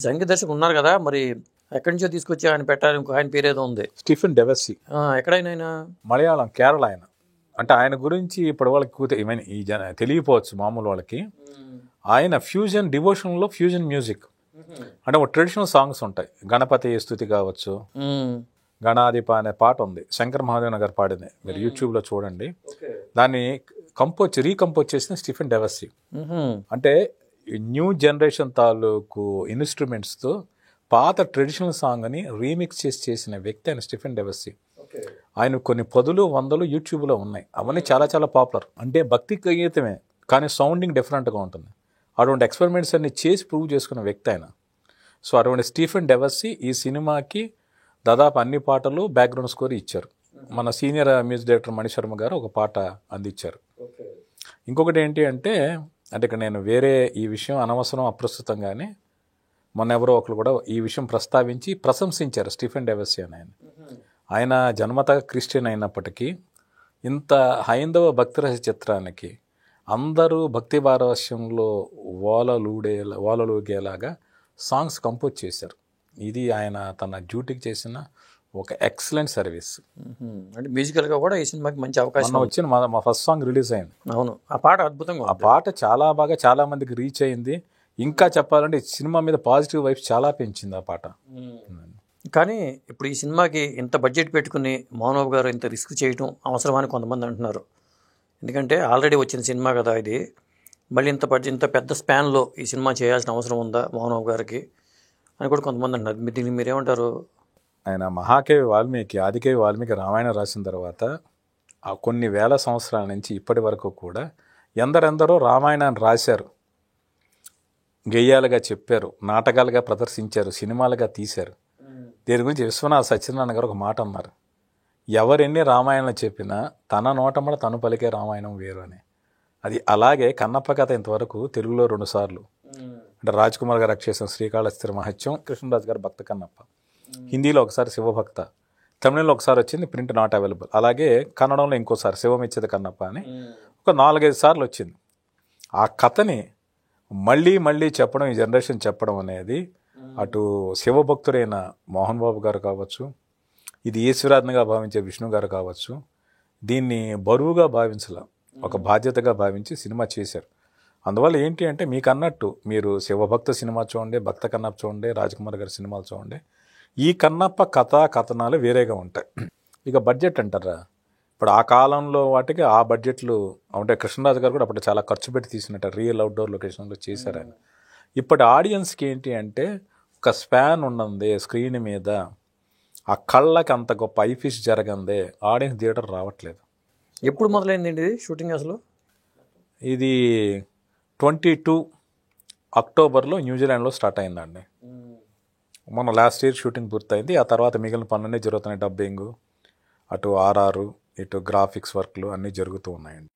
సంగీత దర్శకులు ఉన్నారు కదా, మరి ఎక్కడి నుంచో తీసుకొచ్చి ఆయన పెట్టాలి. ఇంకో ఆయన పేరేదో ఉంది, స్టీఫెన్ డెవెస్సీ. ఎక్కడైనా మలయాళం, కేరళ ఆయన. అంటే ఆయన గురించి ఇప్పుడు వాళ్ళకి ఈ తెలియపోవచ్చు మామూలు వాళ్ళకి. ఆయన ఫ్యూజన్ డివోషన్లో ఫ్యూజన్ మ్యూజిక్ అంటే ఒక ట్రెడిషనల్ సాంగ్స్ ఉంటాయి. గణపతి స్తుతి కావచ్చు, గణాధిప అనే పాట ఉంది, శంకర్ మహాదేవన్ గారు పాడింది, మీరు యూట్యూబ్లో చూడండి. దాన్ని రీకంపోజ్ చేసిన స్టీఫెన్ డెవెస్సీ. అంటే న్యూ జనరేషన్ తాలూకు ఇన్స్ట్రుమెంట్స్తో పాత ట్రెడిషనల్ సాంగ్ని రీమిక్స్ చేసిన వ్యక్తి ఆయన స్టీఫెన్ డెవెస్సీ. ఆయన కొన్ని పదులు వందలు యూట్యూబ్లో ఉన్నాయి, అవన్నీ చాలా చాలా పాపులర్. అంటే భక్తి గీతమే కానీ సౌండింగ్ డిఫరెంట్గా ఉంటుంది. అటువంటి ఎక్స్పెరిమెంట్స్ అన్ని చేసి ప్రూవ్ చేసుకున్న వ్యక్తి ఆయన. సో అటువంటి స్టీఫెన్ డెవెస్సీ ఈ సినిమాకి దాదాపు అన్ని పాటలు బ్యాక్గ్రౌండ్ స్కోర్ ఇచ్చారు. మన సీనియర్ మ్యూజిక్ డైరెక్టర్ మణిశర్మ గారు ఒక పాట అందించారు. ఇంకొకటి ఏంటి అంటే ఇక్కడ నేను వేరే ఈ విషయం అనవసరం అప్రస్తుతంగానే మొన్న ఎవరో ఒకరు కూడా ఈ విషయం ప్రస్తావించి ప్రశంసించారు స్టీఫెన్ డెవెస్సీ అని. ఆయన జన్మత క్రిస్టియన్ అయినప్పటికీ ఇంత హైందవ భక్తిరస చిత్రానికి అందరూ భక్తి పారవశ్యంలో ఓలలూగేలాగా సాంగ్స్ కంపోజ్ చేశారు. ఇది ఆయన తన డ్యూటీకి చేసిన ఒక ఎక్సలెంట్ సర్వీస్. అంటే మ్యూజికల్గా కూడా ఈ సినిమాకి మంచి అవకాశం వచ్చింది. మా ఫస్ట్ సాంగ్ రిలీజ్ అయింది. అవును, ఆ పాట అద్భుతంగా, ఆ పాట చాలా బాగా చాలా మందికి రీచ్ అయింది. ఇంకా చెప్పాలంటే సినిమా మీద పాజిటివ్ వైబ్స్ చాలా పెంచింది ఆ పాట. కానీ ఇప్పుడు ఈ సినిమాకి ఇంత బడ్జెట్ పెట్టుకుని మోహన్ గారు ఇంత రిస్క్ చేయడం అవసరమని కొంతమంది అంటున్నారు. ఎందుకంటే ఆల్రెడీ వచ్చిన సినిమా కదా ఇది, మళ్ళీ ఇంత పెద్ద స్పాన్లో ఈ సినిమా చేయాల్సిన అవసరం ఉందా మోహన్ గారికి అని కూడా కొంతమంది అంటున్నారు. దీన్ని మీరేమంటారు? ఆయన మహాకవి వాల్మీకి, ఆదికవి వాల్మీకి రామాయణం రాసిన తర్వాత కొన్ని వేల సంవత్సరాల నుంచి ఇప్పటి వరకు కూడా ఎందరెందరో రామాయణాన్ని రాశారు, గేయాలుగా చెప్పారు, నాటకాలుగా ప్రదర్శించారు, సినిమాలుగా తీశారు. దీని గురించి విశ్వనాథ సత్యనారాయణ గారు ఒక మాట అన్నారు, ఎవరెన్ని రామాయణాలు చెప్పినా తన నోటమడ తను పలికే రామాయణం వేరు అని. అది అలాగే కన్నప్ప కథ ఇంతవరకు తెలుగులో 2 సార్లు, అంటే రాజ్ కుమార్ గారు చేసిన శ్రీకాళహస్తి మహత్యం, కృష్ణరాజు గారు భక్త కన్నప్ప, హిందీలో ఒకసారి శివభక్త, తమిళంలో ఒకసారి వచ్చింది, ప్రింట్ నాట్ అవైలబుల్. అలాగే కన్నడంలో ఇంకోసారి శివమిచ్చేది కన్నప్ప అని ఒక 4-5 సార్లు వచ్చింది. ఆ కథని మళ్ళీ మళ్ళీ చెప్పడం, ఈ జనరేషన్ చెప్పడం అనేది అటు శివభక్తుడైన మోహన్ బాబు గారు కావచ్చు, ఇది ఈశ్వరాజ్ఞగా భావించే విష్ణు గారు కావచ్చు, దీన్ని బరువుగా భావించాల, ఒక బాధ్యతగా భావించి సినిమా చేశారు. అందువల్ల ఏంటి అంటే మీకు అన్నట్టు మీరు శివభక్త సినిమా చూడండి, భక్త కన్నప్ప చూడండి, రాజ్కుమార్ గారి సినిమాలు చూడండి, ఈ కన్నప్ప కథనాలు వేరేగా ఉంటాయి. ఇక బడ్జెట్ అంటారా, ఇప్పుడు ఆ కాలంలో వాటికి ఆ బడ్జెట్లు అంటే కృష్ణరాజు గారు కూడా అప్పుడు చాలా ఖర్చు పెట్టి తీసినట్టు రియల్ అవుట్డోర్ లొకేషన్లో చేశారు ఆయన. ఇప్పటి ఆడియన్స్కి ఏంటి అంటే ఒక స్పాన్ ఉన్నది స్క్రీన్ మీద, ఆ కళ్ళకి అంత గొప్ప ఐఫిష్ జరగందే ఆడియన్స్ థియేటర్ రావట్లేదు. ఎప్పుడు మొదలైందండి ఇది షూటింగ్? అసలు ఇది 22 అక్టోబర్లో న్యూజిలాండ్లో స్టార్ట్ అయిందండి. మొన్న లాస్ట్ ఇయర్ షూటింగ్ పూర్తయింది. ఆ తర్వాత మిగిలిన పనులన్నీ జరుగుతున్నాయి, డబ్బింగ్, అటు ఆర్ఆర్, ఇటు గ్రాఫిక్స్ వర్క్లు అన్నీ జరుగుతూ ఉన్నాయండి.